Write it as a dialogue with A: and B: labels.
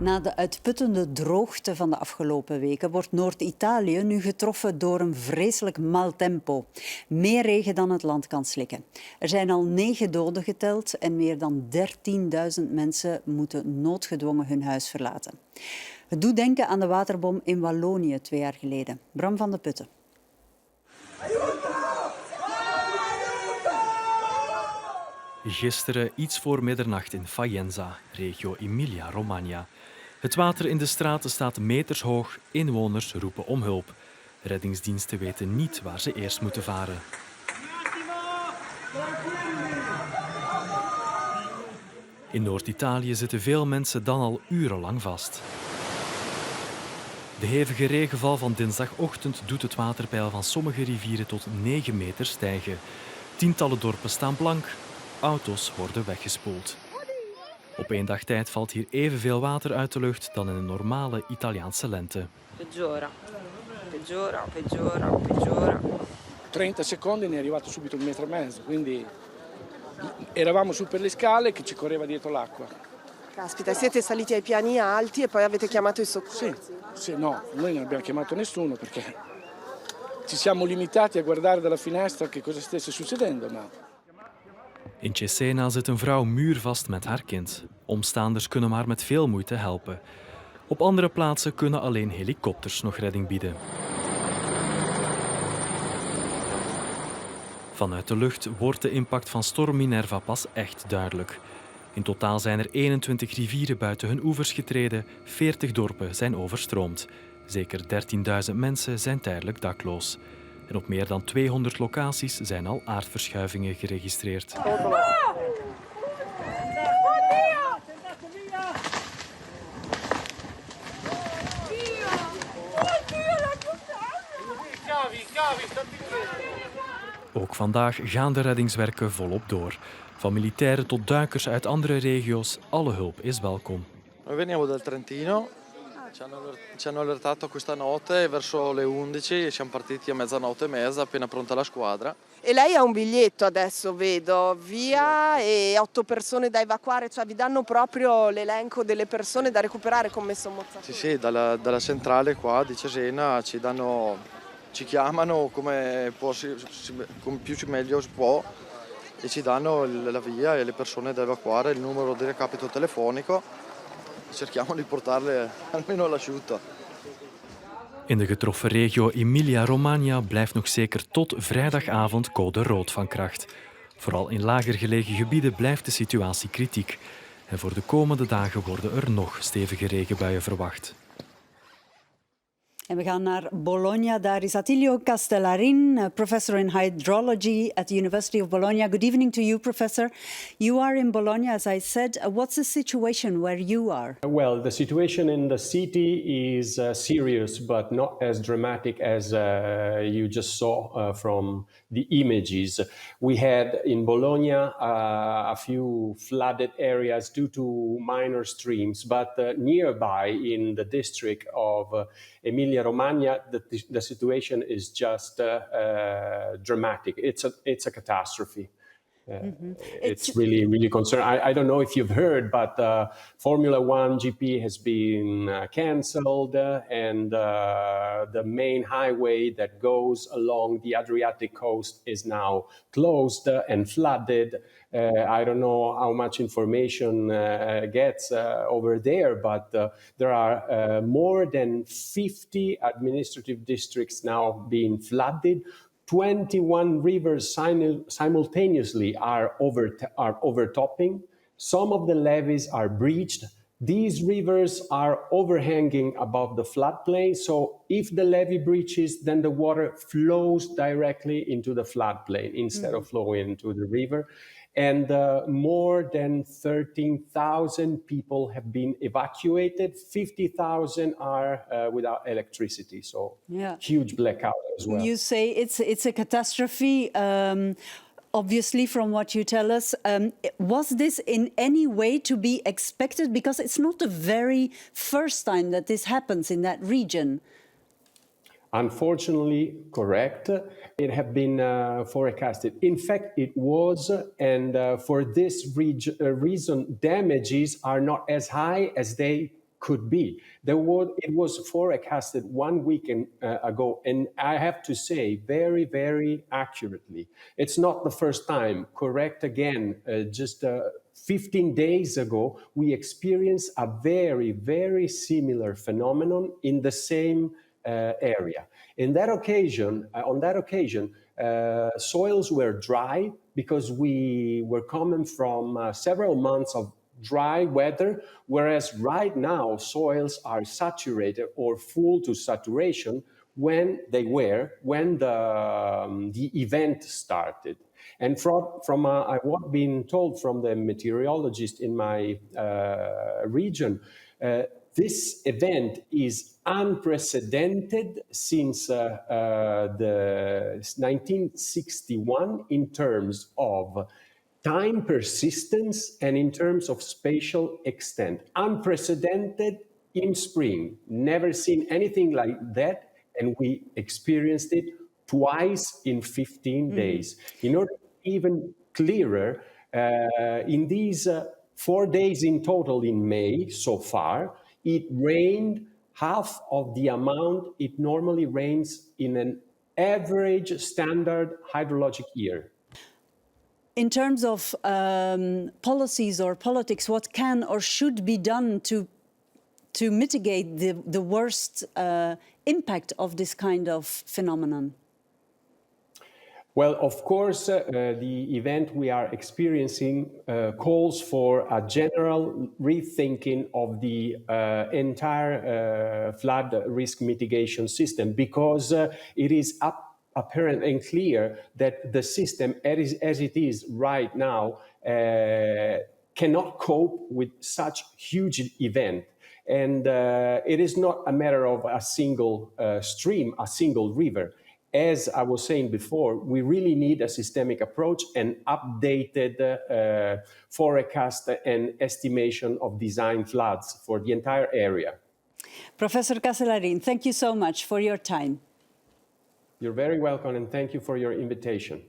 A: Na de uitputtende droogte van de afgelopen weken wordt Noord-Italië nu getroffen door een vreselijk maltempo. Meer regen dan het land kan slikken. Er zijn al 9 doden geteld en meer dan 13.000 mensen moeten noodgedwongen hun huis verlaten. Het doet denken aan de waterbom in Wallonië 2 jaar geleden. Bram van de Putten.
B: Gisteren iets voor middernacht in Faenza, Regione Emilia-Romagna. Het water in de straten staat meters hoog, inwoners roepen om hulp. Reddingsdiensten weten niet waar ze eerst moeten varen. In Noord-Italië zitten veel mensen dan al urenlang vast. De hevige regenval van dinsdagochtend doet het waterpeil van sommige rivieren tot 9 meter stijgen. Tientallen dorpen staan blank, auto's worden weggespoeld. Op 1 dag tijd valt hier evenveel water uit de lucht dan in een normale Italiaanse lente.
C: Peggiora, peggiora, peggiora, peggiora.
D: 30 secondi ne è arrivato subito 1,5 metri, quindi eravamo su per le scale che ci correva dietro l'acqua.
E: Caspita, siete saliti ai piani alti e poi avete chiamato i soccorsi?
D: Sì, no, noi non abbiamo chiamato nessuno perché ci siamo limitati a guardare dalla finestra che cosa stesse succedendo, ma...
B: In Cesena zit een vrouw muurvast met haar kind. Omstaanders kunnen maar met veel moeite helpen. Op andere plaatsen kunnen alleen helikopters nog redding bieden. Vanuit de lucht wordt de impact van storm Minerva pas echt duidelijk. In totaal zijn er 21 rivieren buiten hun oevers getreden, 40 dorpen zijn overstroomd. Zeker 13.000 mensen zijn tijdelijk dakloos. En op meer dan 200 locaties zijn al aardverschuivingen geregistreerd. Ook vandaag gaan de reddingswerken volop door. Van militairen tot duikers uit andere regio's, alle hulp is welkom.
F: Noi veniamo dal Trentino, ci hanno allertato questa notte verso le 11 e siamo partiti a mezzanotte e mezza, appena pronta la squadra.
E: E lei ha un biglietto adesso, vedo, via e 8 persone da evacuare, cioè vi danno proprio l'elenco delle persone da recuperare come sommozzatore?
F: Sì, dalla centrale qua di Cesena ci chiamano come più meglio si può e ci danno la via e le persone da evacuare, il numero di recapito telefonico. Cerchiamo di portarle almeno all'asciutto.
B: In de getroffen regio Emilia-Romagna blijft nog zeker tot vrijdagavond code rood van kracht. Vooral in lager gelegen gebieden blijft de situatie kritiek. En voor de komende dagen worden er nog stevige regenbuien verwacht.
A: En we gaan naar Bologna. Daar is Attilio Castellarin, professor in hydrology at the University of Bologna. Good evening to you, professor. You are in Bologna, as I said. What's the situation where you are?
G: Well, the situation in the city is serious, but not as dramatic as you just saw from the images. We had in Bologna a few flooded areas due to minor streams, but nearby in the district of Emilia-Romagna, the situation is just dramatic. It's a catastrophe. It's really, really concerning. I don't know if you've heard, but Formula One GP has been cancelled, and the main highway that goes along the Adriatic coast is now closed and flooded. I don't know how much information gets over there, but there are more than 50 administrative districts now being flooded. 21 rivers simultaneously are overtopping. Some of the levees are breached. These rivers are overhanging above the floodplain. So if the levee breaches, then the water flows directly into the floodplain instead of flowing into the river. And more than 13,000 people have been evacuated. 50,000 are without electricity. So huge blackout as well.
A: You say it's a catastrophe. Obviously, from what you tell us, was this in any way to be expected? Because it's not the very first time that this happens in that region.
G: Unfortunately, correct. It had been forecasted. In fact, it was, and for this reason, damages are not as high as they could be. It was forecasted 1 week ago, and I have to say very, very accurately. It's not the first time. Correct again, just 15 days ago, we experienced a very, very similar phenomenon in the same area. On that occasion, soils were dry because we were coming from several months of dry weather, whereas right now soils are saturated or full to saturation when the event started. And from I've been told from the meteorologist in my region, this event is unprecedented since the 1961 in terms of time persistence and in terms of spatial extent. Unprecedented in spring, never seen anything like that, and we experienced it twice in 15 days. In order to be even clearer, in these 4 days in total in May so far, it rained half of the amount it normally rains in an average standard hydrologic year.
A: In terms of policies or politics, what can or should be done to mitigate the worst impact of this kind of phenomenon?
G: Well, of course, the event we are experiencing calls for a general rethinking of the entire flood risk mitigation system, because it is apparent and clear that the system as it is right now cannot cope with such huge event. And it is not a matter of a single stream, a single river. As I was saying before, we really need a systemic approach and updated forecast and estimation of design floods for the entire area.
A: Professor Castellarin, thank you so much for your time.
G: You're very welcome, and thank you for your invitation.